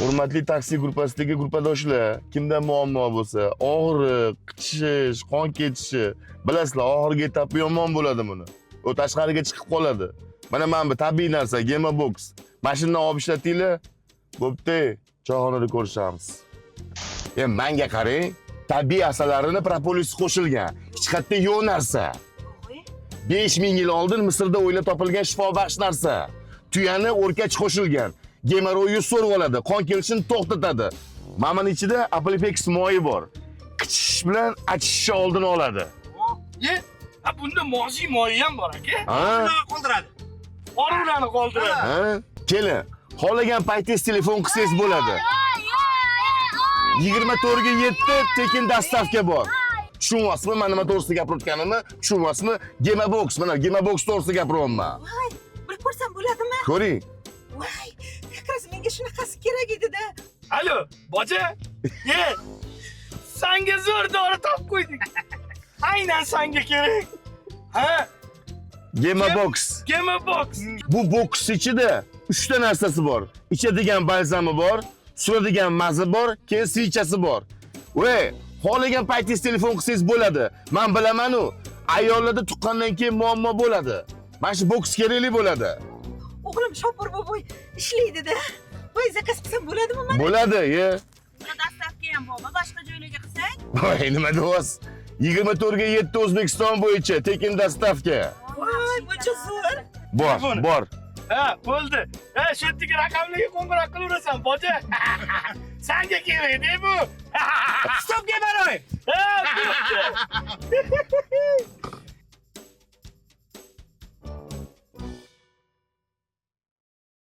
Hurmatli taksi gruppasidagi gruppadoshlar, kimda muammo bo'lsa, og'riq, qichishish, qon ketishi, bilasizlar, oxirgi etapi yomon bo'ladi buni. U tashqariga chiqib qoladi. Mana bu tabiiy narsa, Gemabox. Mashinadan olib ishlatinglar. Bo'pti, choyxonada ko'rishamiz. Menga qarang, tabiiy asalarining propolis qo'shilgan. Hech qayerda yo'q narsa. 5000 yil oldin Misrda o'ylab topilgan shifobaxsh narsa. Tuyani o'rkach qo'shilgan. Gemoroyni so'rib oladi, qon kelishini to'xtatadi. Mamani ichida Apolepex moyi bor. Qichish bilan achishishni oldini oladi. Bunda mozi moyi ham bor aka. Ularni qoldiradi. Orunlarni qoldiradi. Keling, xohlagan paytingiz telefon qilsangiz bo'ladi. 24 ga 7 tekin dastavka bor. Tushunyapsizmi? Men nima to'g'risida gapirayotganimni? Tushunyapsizmi? Gemabox, mana Gemabox to'g'risida gapiryapman. Voy, bir ko'rsam bo'ladimi? Ko'ring. Voy, yakrasi menga shunaqasi kerak edi-da. Alo, boja. Senga zo'r dori topib qo'ydik. Aynan senga kerak. Ha? Gemabox. Gemabox. Bu boks ichida 3 ta narsasi bor. Ichadigan balzami bor, suradigan mazi bor, keyin siychasi bor. Voy, xohlagan paytingiz telefon qilsangiz bo'ladi. Men bilaman-u, ayollarda tuqqandan keyin muammo bo'ladi. Mana shu boks kerakli bo'ladi. O'g'lim Shopur boboy ishlaydi-da. Voy, zakaz qilsam bo'ladimi mana? Bo'ladi, Dastavka ham bormi? Boshqa joylarga qilsak? Voy, nima deyapsiz? 24 ga 7 O'zbekiston bo'yicha tekin dastavka. Voy, buncha zo'r. Bor. Ha, bo'ldi. Shu yerdagi raqamlarga qo'ng'iroq qilaverasan, boja. Senga kerak-da bu. Stop Gemaroy. Ha,